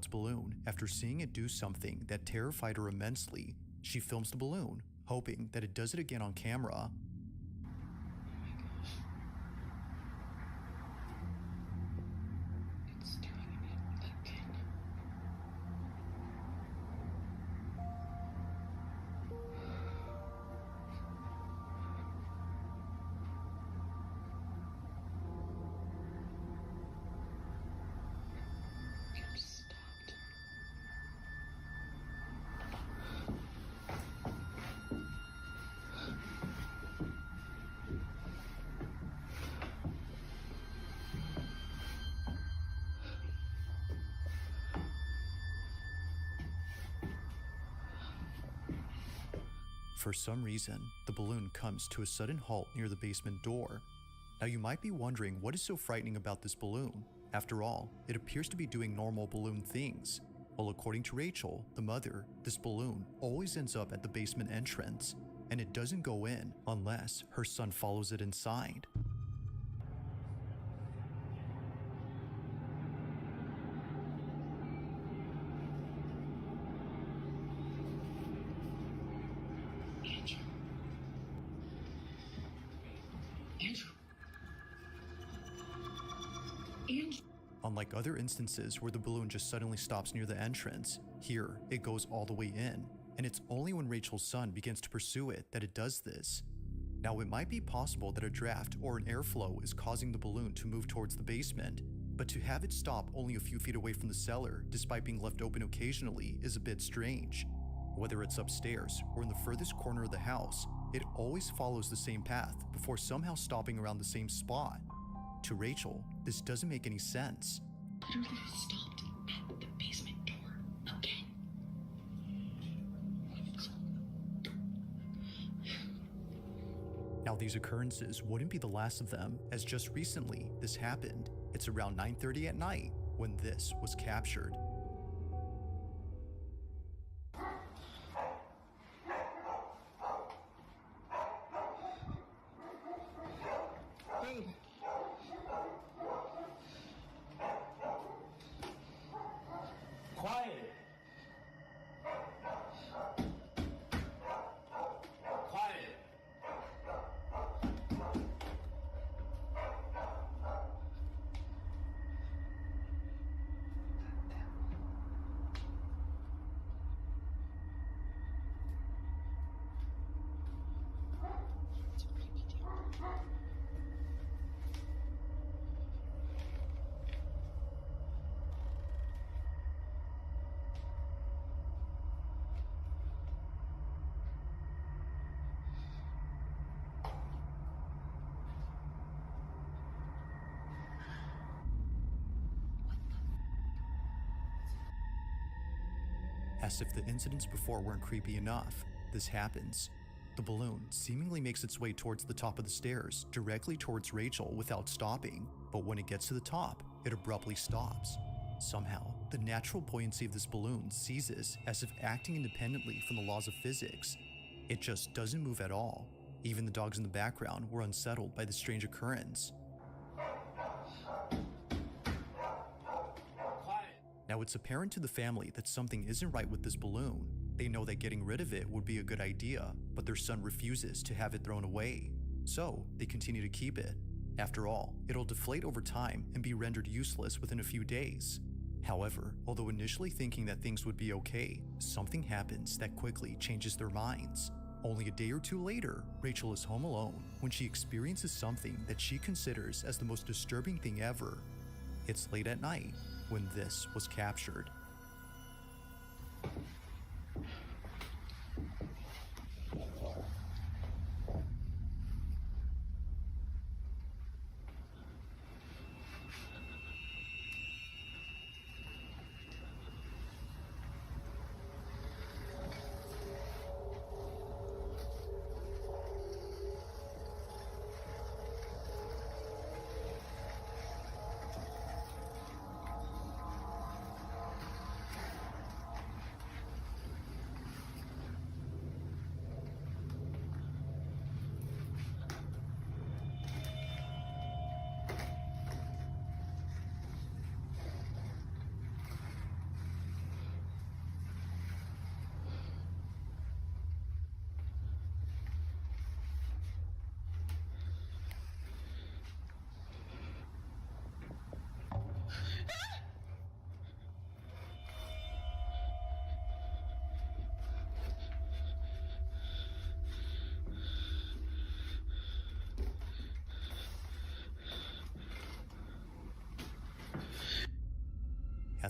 child's balloon after seeing it do something that terrified her immensely. She films the balloon, hoping that it does it again on camera. For some reason, the balloon comes to a sudden halt near the basement door. Now you might be wondering what is so frightening about this balloon. After all, it appears to be doing normal balloon things. Well, according to Rachel, the mother, this balloon always ends up at the basement entrance, and it doesn't go in unless her son follows it inside. Unlike other instances where the balloon just suddenly stops near the entrance, here it goes all the way in, and it's only when Rachel's son begins to pursue it that it does this. Now it might be possible that a draft or an airflow is causing the balloon to move towards the basement, but to have it stop only a few feet away from the cellar despite being left open occasionally is a bit strange. Whether it's upstairs or in the furthest corner of the house, it always follows the same path before somehow stopping around the same spot. To Rachel, this doesn't make any sense. Literally stopped at the basement door again. Now these occurrences wouldn't be the last of them, as just recently this happened. It's around 9:30 at night when this was captured. Quiet. Quiet. As if the incidents before weren't creepy enough, this happens. The balloon seemingly makes its way towards the top of the stairs, directly towards Rachel without stopping, but when it gets to the top, it abruptly stops. Somehow, the natural buoyancy of this balloon ceases as if acting independently from the laws of physics. It just doesn't move at all. Even the dogs in the background were unsettled by the strange occurrence. Now it's apparent to the family that something isn't right with this balloon. They know that getting rid of it would be a good idea, but their son refuses to have it thrown away. So they continue to keep it. After all, it'll deflate over time and be rendered useless within a few days. However, although initially thinking that things would be okay, something happens that quickly changes their minds. Only a day or two later, Rachel is home alone when she experiences something that she considers as the most disturbing thing ever. It's late at night when this was captured.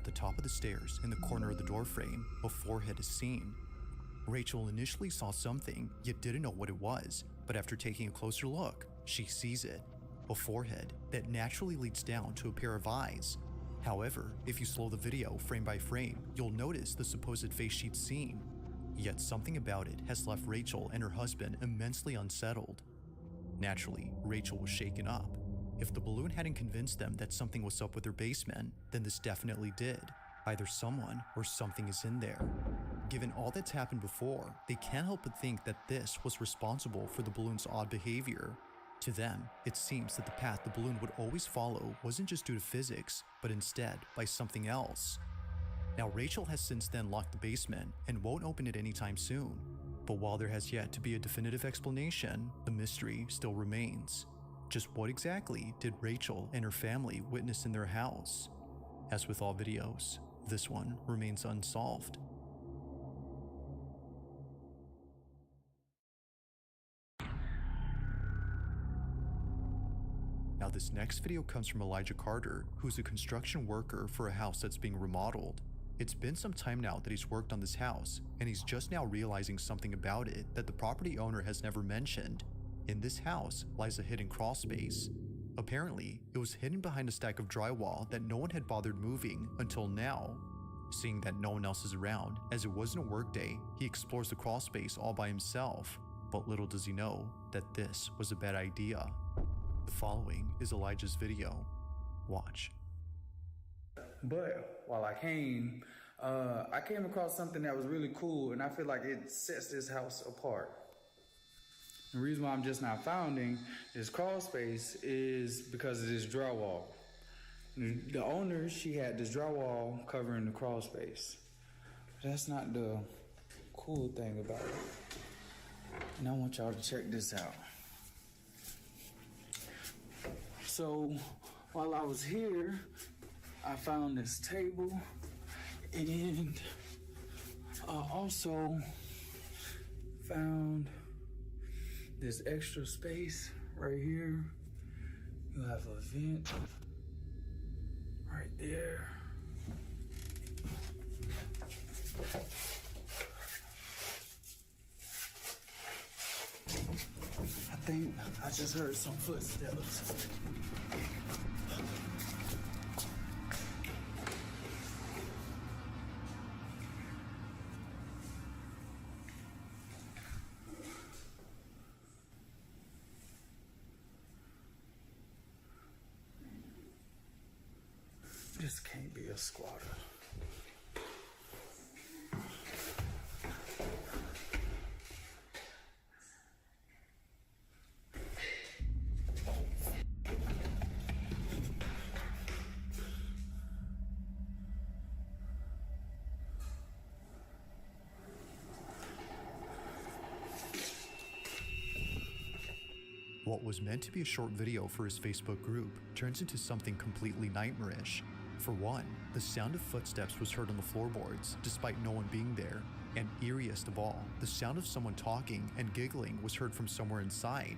At the top of the stairs, in the corner of the doorframe, a forehead is seen. Rachel initially saw something, yet didn't know what it was, but after taking a closer look, she sees it. A forehead that naturally leads down to a pair of eyes. However, if you slow the video frame by frame, you'll notice the supposed face she'd seen. Yet something about it has left Rachel and her husband immensely unsettled. Naturally, Rachel was shaken up. If the balloon hadn't convinced them that something was up with their basement, then this definitely did. Either someone or something is in there. Given all that's happened before, they can't help but think that this was responsible for the balloon's odd behavior. To them, it seems that the path the balloon would always follow wasn't just due to physics, but instead by something else. Now, Rachel has since then locked the basement and won't open it anytime soon. But while there has yet to be a definitive explanation, the mystery still remains. Just what exactly did Rachel and her family witness in their house? As with all videos, this one remains unsolved. Now, this next video comes from Elijah Carter, who's a construction worker for a house that's being remodeled. It's been some time now that he's worked on this house, and he's just now realizing something about it that the property owner has never mentioned. In this house lies a hidden crawl space. Apparently, it was hidden behind a stack of drywall that no one had bothered moving until now. Seeing that no one else is around, as it wasn't a workday, he explores the crawl space all by himself. But little does he know that this was a bad idea. The following is Elijah's video. Watch. But while I came across something that was really cool, and I feel like it sets this house apart. The reason why I'm just not founding this crawl space is because of this drywall. The owner, she had this drywall covering the crawl space. But that's not the cool thing about it. And I want y'all to check this out. So while I was here, I found this table, and I also found this extra space right here. You have a vent right there. I think I just heard some footsteps. This can't be a squatter. What was meant to be a short video for his Facebook group turns into something completely nightmarish. For one, the sound of footsteps was heard on the floorboards despite no one being there, and eeriest of all, the sound of someone talking and giggling was heard from somewhere inside.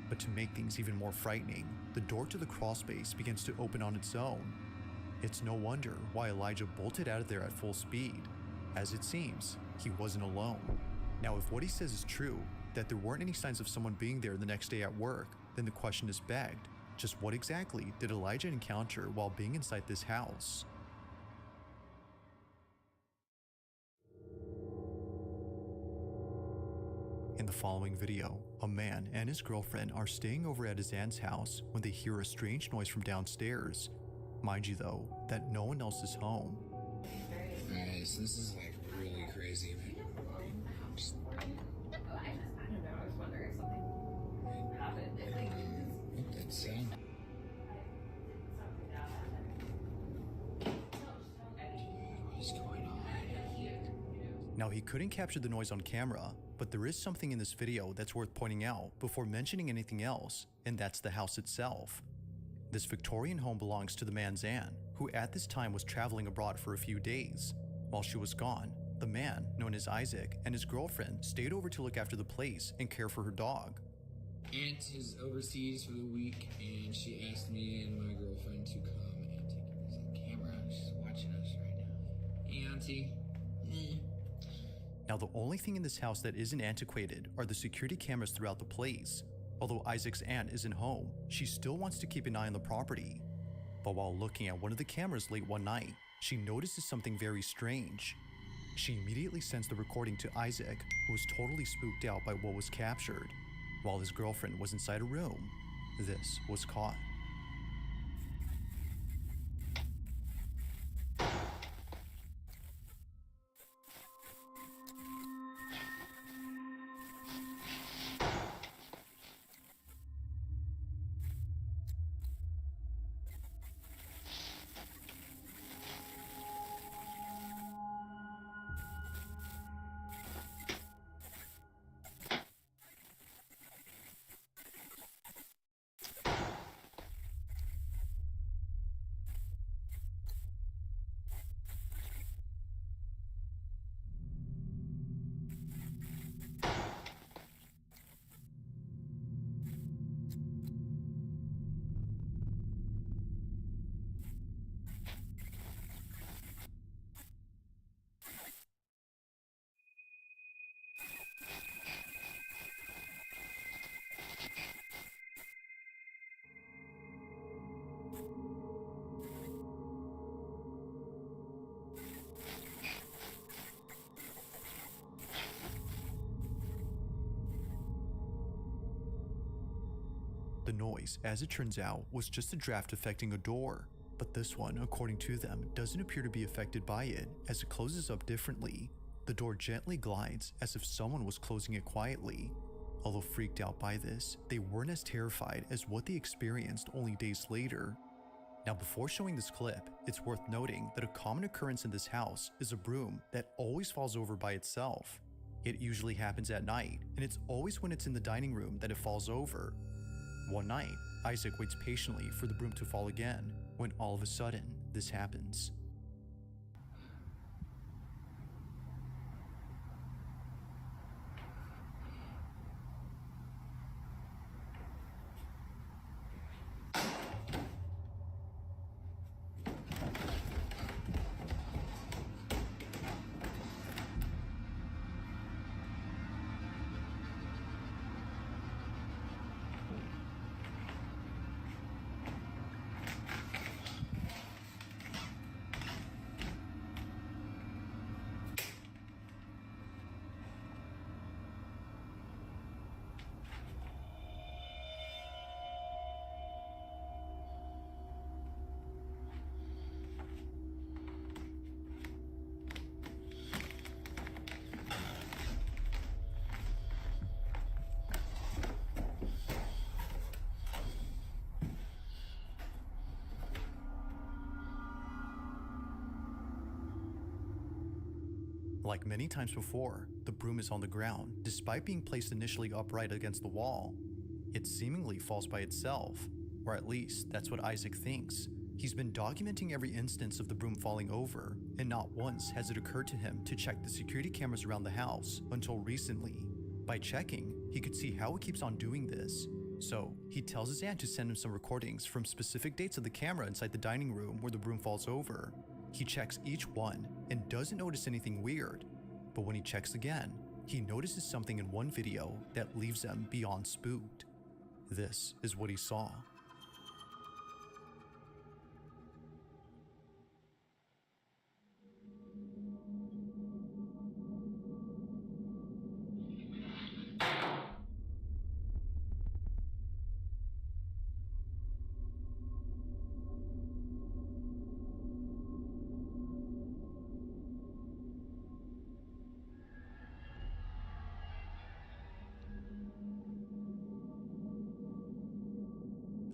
But to make things even more frightening, the door to the crawl space begins to open on its own. It's no wonder why Elijah bolted out of there at full speed. As it seems, he wasn't alone. Now, if what he says is true, that there weren't any signs of someone being there the next day at work, then the question is begged. Just what exactly did Elijah encounter while being inside this house? In the following video, a man and his girlfriend are staying over at his aunt's house when they hear a strange noise from downstairs. Mind you though, that no one else is home. Alright, so this is like really crazy, man. Sound. What is going on? Now, he couldn't capture the noise on camera, but there is something in this video that's worth pointing out before mentioning anything else, and that's the house itself. This Victorian home belongs to the man's aunt, who at this time was traveling abroad for a few days. While she was gone, the man, known as Isaac, and his girlfriend stayed over to look after the place and care for her dog. Aunt is overseas for the week, and she asked me and my girlfriend to come and take a camera. She's watching us right warranty. Now, the only thing in this house that isn't antiquated are the security cameras throughout the place. Although Isaac's aunt isn't home, she still wants to keep an eye on the property. But while looking at one of the cameras late one night, she notices something very strange. She immediately sends the recording to Isaac, who was totally spooked out by what was captured. While his girlfriend was inside a room, this was caught. The noise, as it turns out, was just a draft affecting a door, but this one, according to them, doesn't appear to be affected by it, as it closes up differently. The door gently glides, as if someone was closing it quietly. Although freaked out by this, they weren't as terrified as what they experienced only days later. Now, before showing this clip, it's worth noting that a common occurrence in this house is a broom that always falls over by itself. It usually happens at night, and it's always when it's in the dining room that it falls over. One night, Isaac waits patiently for the broom to fall again, when all of a sudden, this happens. Like many times before, the broom is on the ground, despite being placed initially upright against the wall. It seemingly falls by itself, or at least that's what Isaac thinks. He's been documenting every instance of the broom falling over, and not once has it occurred to him to check the security cameras around the house until recently. By checking, he could see how it keeps on doing this. So, he tells his aunt to send him some recordings from specific dates of the camera inside the dining room where the broom falls over. He checks each one and doesn't notice anything weird, but when he checks again, he notices something in one video that leaves him beyond spooked. This is what he saw.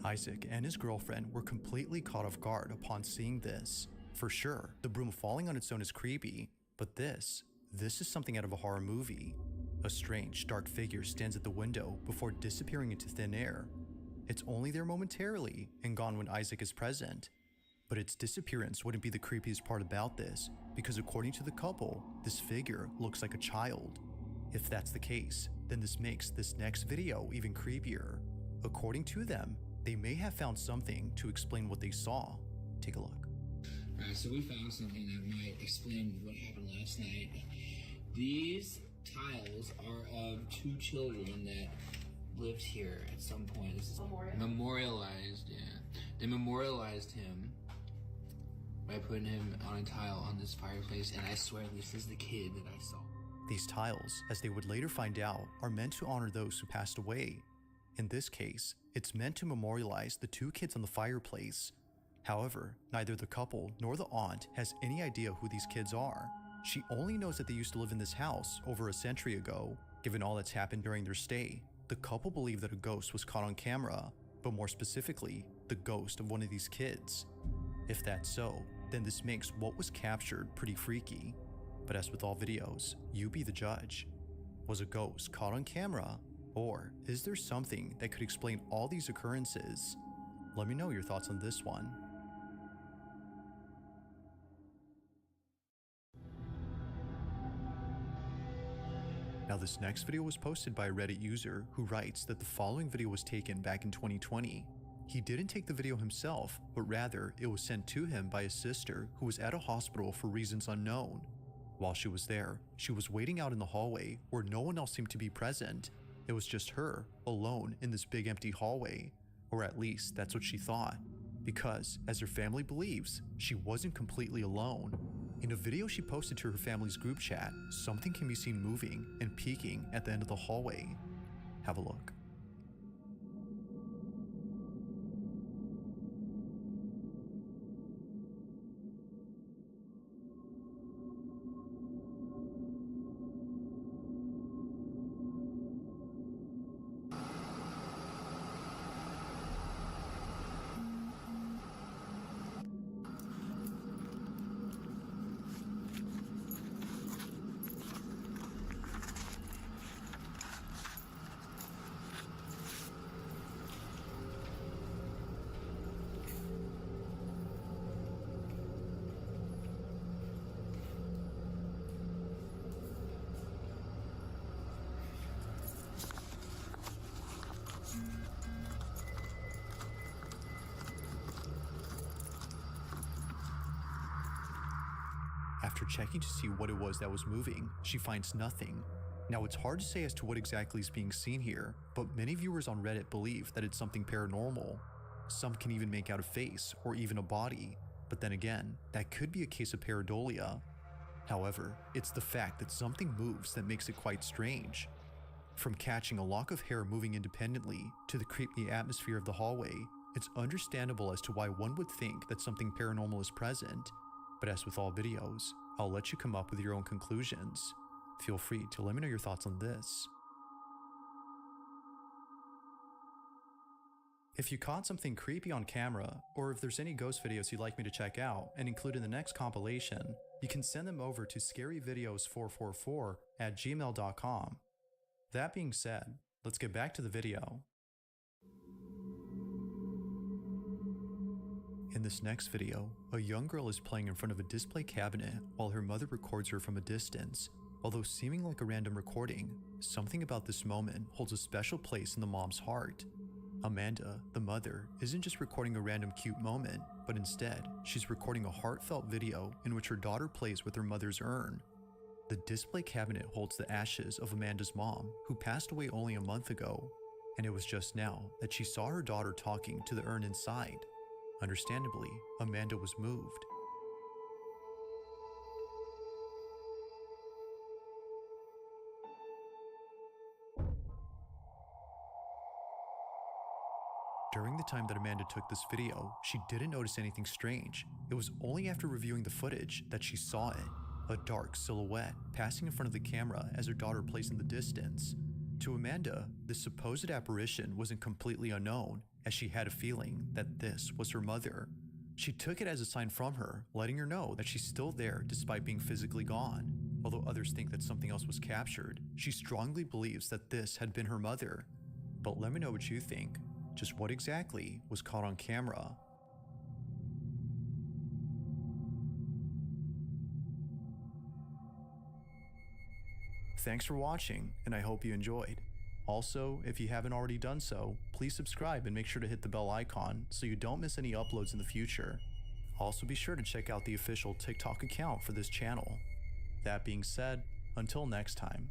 Isaac and his girlfriend were completely caught off guard upon seeing this. For sure, the broom falling on its own is creepy, but this is something out of a horror movie. A strange, dark figure stands at the window before disappearing into thin air. It's only there momentarily and gone when Isaac is present. But its disappearance wouldn't be the creepiest part about this, because according to the couple, this figure looks like a child. If that's the case, then this makes this next video even creepier. According to them, they may have found something to explain what they saw. Take a look. Alright, so we found something that might explain what happened last night. These tiles are of 2 children that lived here at some point. This is memorialized, yeah. They memorialized him by putting him on a tile on this fireplace, and I swear this is the kid that I saw. These tiles, as they would later find out, are meant to honor those who passed away. In this case, it's meant to memorialize the 2 kids on the fireplace. However, neither the couple nor the aunt has any idea who these kids are. She only knows that they used to live in this house over a century ago. Given all that's happened during their stay, the couple believe that a ghost was caught on camera, but more specifically, the ghost of one of these kids. If that's so, then this makes what was captured pretty freaky. But as with all videos, you be the judge. Was a ghost caught on camera? Or is there something that could explain all these occurrences? Let me know your thoughts on this one. Now this next video was posted by a Reddit user who writes that the following video was taken back in 2020. He didn't take the video himself, but rather it was sent to him by his sister who was at a hospital for reasons unknown. While she was there, she was waiting out in the hallway where no one else seemed to be present. It was just her, alone in this big empty hallway, or at least that's what she thought, because as her family believes, she wasn't completely alone. In a video she posted to her family's group chat, something can be seen moving and peeking at the end of the hallway. Have a look. After checking to see what it was that was moving, she finds nothing. Now it's hard to say as to what exactly is being seen here, but many viewers on Reddit believe that it's something paranormal. Some can even make out a face or even a body, but then again, that could be a case of pareidolia. However, it's the fact that something moves that makes it quite strange. From catching a lock of hair moving independently to the creepy atmosphere of the hallway, it's understandable as to why one would think that something paranormal is present. But as with all videos, I'll let you come up with your own conclusions. Feel free to let me know your thoughts on this. If you caught something creepy on camera, or if there's any ghost videos you'd like me to check out and include in the next compilation, you can send them over to scaryvideos444@gmail.com. That being said, let's get back to the video. In this next video, a young girl is playing in front of a display cabinet while her mother records her from a distance. Although seeming like a random recording, something about this moment holds a special place in the mom's heart. Amanda, the mother, isn't just recording a random cute moment, but instead, she's recording a heartfelt video in which her daughter plays with her mother's urn. The display cabinet holds the ashes of Amanda's mom, who passed away only a month ago, and it was just now that she saw her daughter talking to the urn inside. Understandably, Amanda was moved. During the time that Amanda took this video, she didn't notice anything strange. It was only after reviewing the footage that she saw it, a dark silhouette passing in front of the camera as her daughter plays in the distance. To Amanda, this supposed apparition wasn't completely unknown, as she had a feeling that this was her mother. She took it as a sign from her, letting her know that she's still there despite being physically gone. Although others think that something else was captured, she strongly believes that this had been her mother. But let me know what you think. Just what exactly was caught on camera? Thanks for watching, and I hope you enjoyed. Also, if you haven't already done so, please subscribe and make sure to hit the bell icon so you don't miss any uploads in the future. Also be sure to check out the official TikTok account for this channel. That being said, until next time.